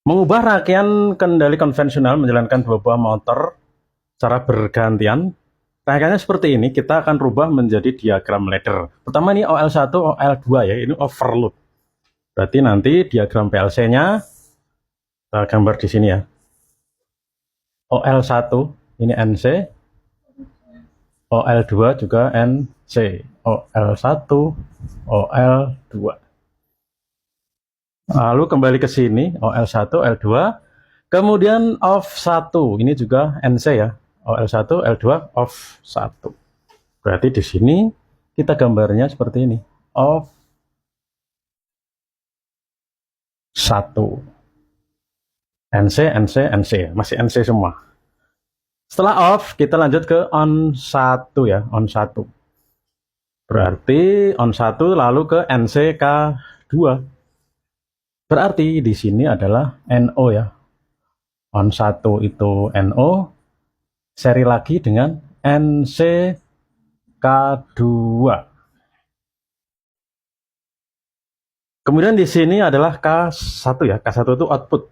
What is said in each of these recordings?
Mengubah rangkaian kendali konvensional menjalankan dua buah motor secara bergantian. Rangkaiannya seperti ini, kita akan rubah menjadi diagram ladder. Pertama ini OL1, OL2 ya, ini overload. Berarti nanti diagram PLC-nya kita gambar di sini ya. OL1 ini NC, OL2 juga NC, OL1, OL2. Lalu kembali ke sini, OL1, L2, kemudian off 1, ini juga NC ya, OL1, L2, off 1. Berarti di sini kita gambarnya seperti ini, off 1. NC, NC, NC, masih NC semua. Setelah off, kita lanjut ke on 1 ya, on 1. Berarti on 1 lalu ke NCK2. Berarti di sini adalah NO ya. On 1 itu NO, seri lagi dengan NCK2. Kemudian di sini adalah K1 ya, K1 itu output.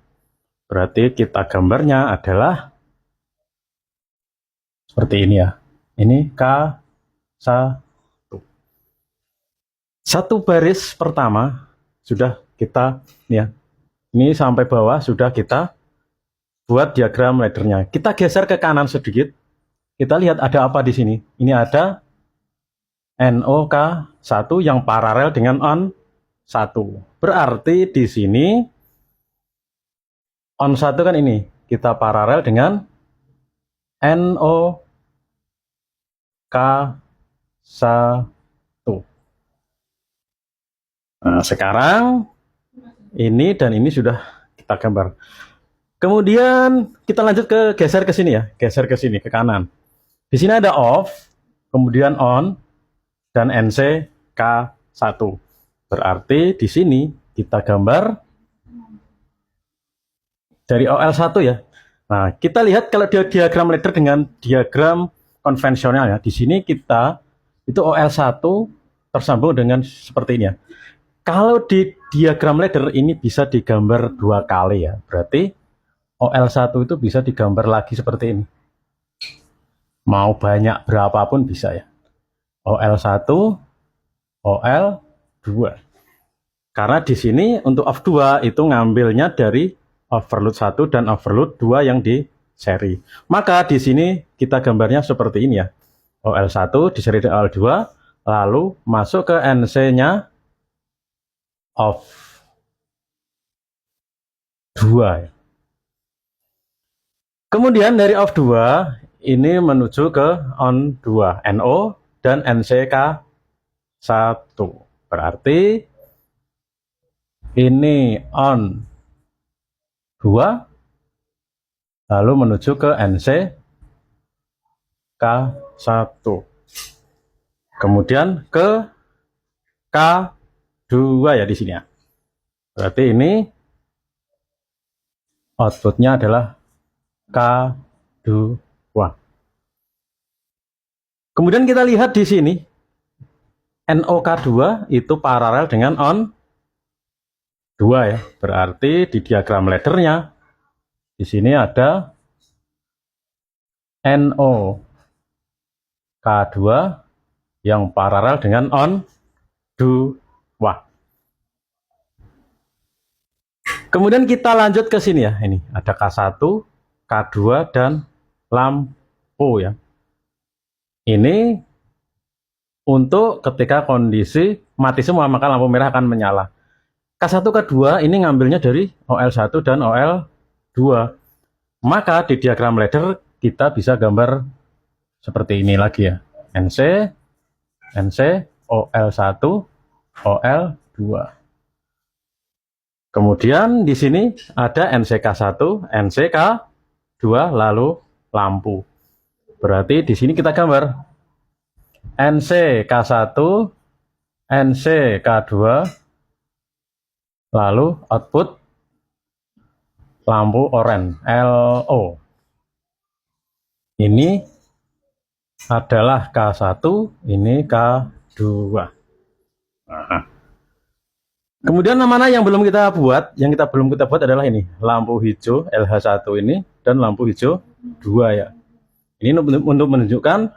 Berarti kita gambarnya adalah seperti ini ya. Ini K1. Satu baris pertama sudah kita ya. Ini sampai bawah sudah kita buat diagram laddernya. Kita geser ke kanan sedikit. Kita lihat ada apa di sini. Ini ada NOK1 yang paralel dengan on 1. Berarti di sini on 1 kan ini. Kita paralel dengan NOK1. Nah, sekarang ini dan ini sudah kita gambar. Kemudian kita lanjut ke geser ke sini ya, geser ke sini ke kanan. Di sini ada off, kemudian on dan NC K1. Berarti di sini kita gambar dari OL1 ya. Nah, kita lihat kalau dia diagram ladder dengan diagram konvensional ya. Di sini kita itu OL1 tersambung dengan seperti ini ya. Kalau di diagram ladder ini bisa digambar dua kali ya. Berarti OL1 itu bisa digambar lagi seperti ini. Mau banyak berapapun bisa ya. OL1, OL2. Karena di sini untuk off 2 itu ngambilnya dari overload 1 dan overload 2 yang di seri. Maka di sini kita gambarnya seperti ini ya. OL1 diseri dengan OL2, lalu masuk ke NC-nya off 2 ya. Kemudian dari off 2 ini menuju ke on 2, NO dan NCK1. Berarti ini on 2 lalu menuju ke NCK1. Kemudian ke K2 ya di sini ya. Berarti ini outputnya adalah K2. Kemudian kita lihat di sini NOK2 itu paralel dengan on 2 ya. Berarti di diagram laddernya di sini ada NOK2 yang paralel dengan on 2. Kemudian kita lanjut ke sini ya. Ini ada K1, K2 dan lampu ya. Ini untuk ketika kondisi mati semua maka lampu merah akan menyala. K1, K2 ini ngambilnya dari OL1 dan OL2. Maka di diagram ladder kita bisa gambar seperti ini lagi ya. NC, NC, OL1, OL2. Kemudian di sini ada NCK1, NCK2, lalu lampu. Berarti di sini kita gambar NCK1, NCK2, lalu output lampu oranye LO. Ini adalah K1, ini K2. Nah. Kemudian mana yang belum kita buat? Yang belum kita buat adalah ini, lampu hijau LH1 ini dan lampu hijau 2 ya. Ini untuk menunjukkan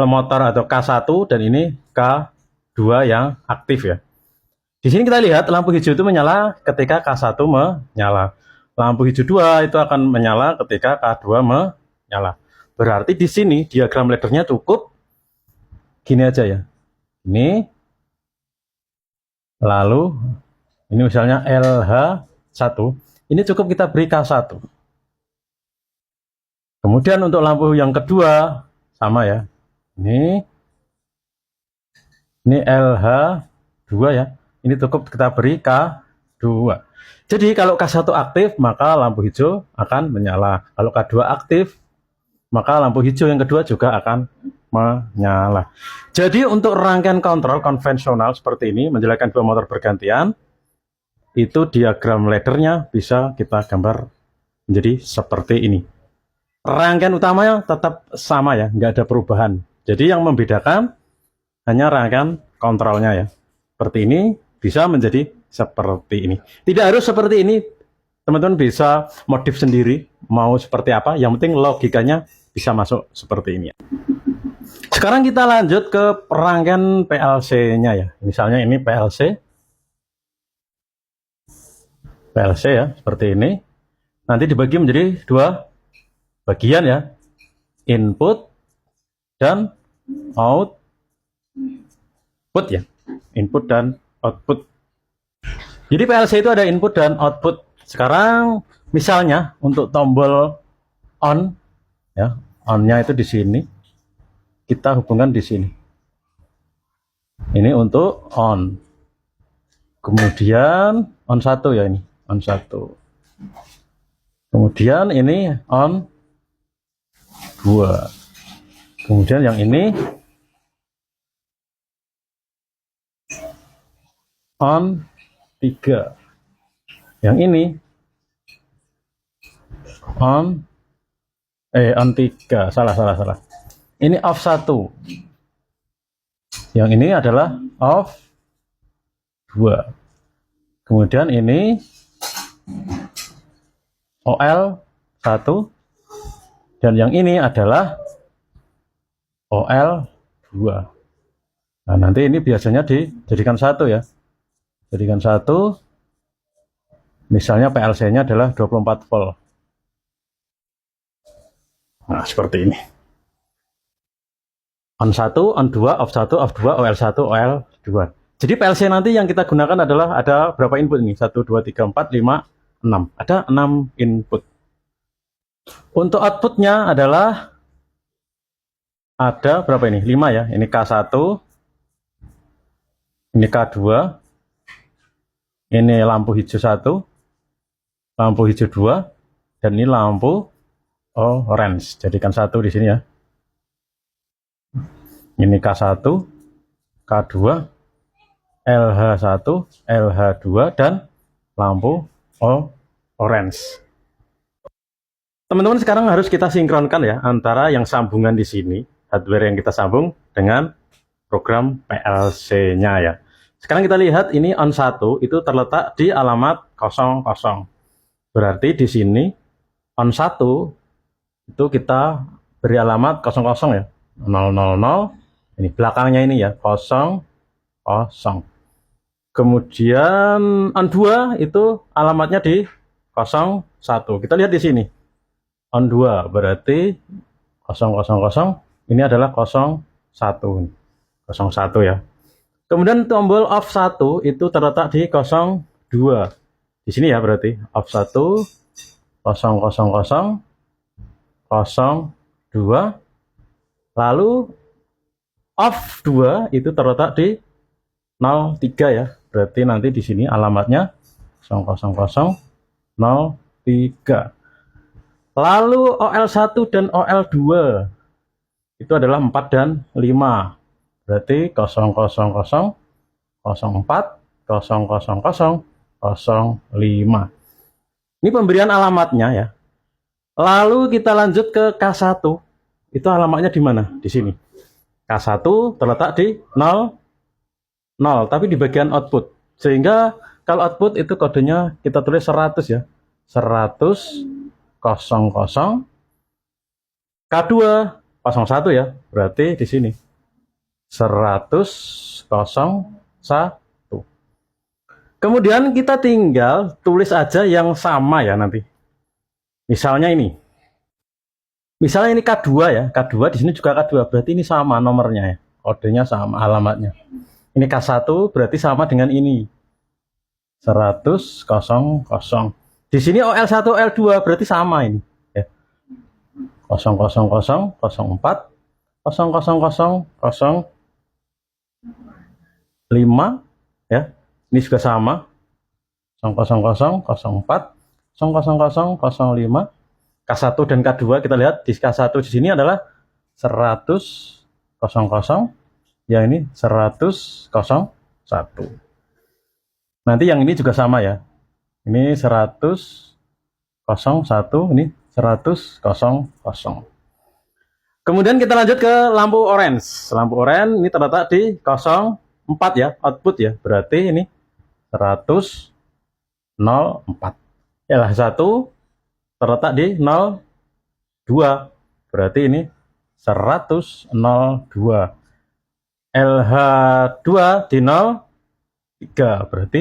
motor atau K1 dan ini K2 yang aktif ya. Di sini kita lihat lampu hijau itu menyala ketika K1 menyala. Lampu hijau 2 itu akan menyala ketika K2 menyala. Berarti di sini diagram laddernya cukup gini aja ya. Ini lalu ini misalnya LH1, ini cukup kita beri K1. Kemudian untuk lampu yang kedua sama ya. Ini LH2 ya. Ini cukup kita beri K2. Jadi kalau K1 aktif, maka lampu hijau akan menyala. Kalau K2 aktif, maka lampu hijau yang kedua juga akan menyala. Jadi untuk rangkaian kontrol konvensional seperti ini, menjalankan dua motor bergantian, itu diagram laddernya bisa kita gambar menjadi seperti ini. Rangkaian utamanya tetap sama ya, nggak ada perubahan. Jadi yang membedakan hanya rangkaian kontrolnya ya. Seperti ini bisa menjadi seperti ini. Tidak harus seperti ini, teman-teman bisa modif sendiri mau seperti apa. Yang penting logikanya bisa masuk seperti ini. Sekarang kita lanjut ke rangkaian PLC-nya ya. Misalnya ini PLC ya, seperti ini. Nanti dibagi menjadi dua bagian ya, input dan output ya, input dan output. Jadi PLC itu ada input dan output. Sekarang misalnya untuk tombol on ya, on-nya itu di sini, kita hubungkan di sini. Ini untuk on. Kemudian on 1 ya, ini on 1. Kemudian ini on 2. Kemudian yang ini on 3. Yang ini on 3. Salah. Ini off 1. Yang ini adalah off 2. Kemudian ini OL 1. Dan yang ini adalah OL 2. Nah, nanti ini biasanya dijadikan satu ya. Jadikan satu. Misalnya PLC-nya adalah 24 volt. Nah, seperti ini. On 1, on 2, off 1, off 2, OL 1, OL 2. Jadi PLC nanti yang kita gunakan adalah ada berapa input ini? 1, 2, 3, 4, 5, 6. Ada 6 input. Untuk outputnya adalah ada berapa ini? 5 ya. Ini K1, ini K2, ini lampu hijau 1, lampu hijau 2, dan ini lampu orange. Jadikan 1 di sini ya. Ini K1, K2, LH1, LH2, dan lampu orange. Teman-teman, sekarang harus kita sinkronkan ya antara yang sambungan di sini, hardware yang kita sambung dengan program PLC-nya ya. Sekarang kita lihat ini on 1 itu terletak di alamat 00. Berarti di sini on 1 itu kita beri alamat 00 ya. 000. Ini belakangnya ini ya, 00. Kemudian on 2 itu alamatnya di 01. Kita lihat di sini. On 2 berarti 000, ini adalah 01. 01 ya. Kemudian tombol off 1 itu terletak di 02. Di sini ya, berarti off 1 000 02. Lalu off 2 itu terletak di 03 ya. Berarti nanti di sini alamatnya 00003. Lalu OL1 dan OL2 itu adalah 4 dan 5. Berarti 000 04 000 05. Ini pemberian alamatnya ya. Lalu kita lanjut ke K1. Itu alamatnya di mana? Di sini. K1 terletak di 0 0, tapi di bagian output. Sehingga kalau output itu kodenya kita tulis 100 ya. 100 00 K2 01 ya. Berarti di sini 100 01. Kemudian kita tinggal tulis aja yang sama ya nanti. Misalnya ini. Misalnya ini K2 ya. K2 di sini juga K2. Berarti ini sama nomornya ya. Kodenya sama, alamatnya. Ini K1 berarti sama dengan ini. 100 00. Di sini OL1 OL2 berarti sama ini ya. 000 04 000 05 ya. Ini juga sama. 000 04 000 05. K1 dan K2 kita lihat di K1 di sini adalah 100 00, yang ini 100 01. Nanti yang ini juga sama ya. Ini 100 01, ini 100 00. Kemudian kita lanjut ke lampu orange. Lampu orange ini terletak di 04 ya, output ya. Berarti ini 100 04. LH1 terletak di 02. Berarti ini 100 02. LH2 di 03. Berarti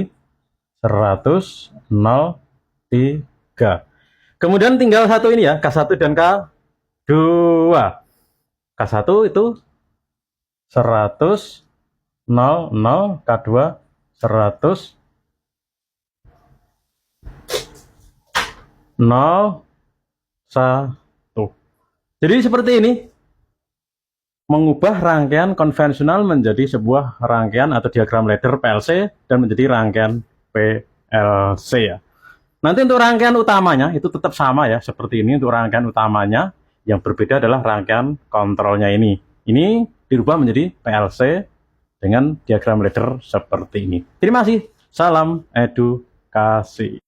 100 03. Kemudian tinggal satu ini ya, K1 dan K2. K1 itu 100 00, K2 100 01. Jadi seperti ini, mengubah rangkaian konvensional menjadi sebuah rangkaian atau diagram ladder PLC dan menjadi rangkaian PLC ya. Nanti untuk rangkaian utamanya itu tetap sama ya, seperti ini. Untuk rangkaian utamanya yang berbeda adalah rangkaian kontrolnya ini. Ini dirubah menjadi PLC dengan diagram ladder seperti ini. Terima kasih. Salam edukasi.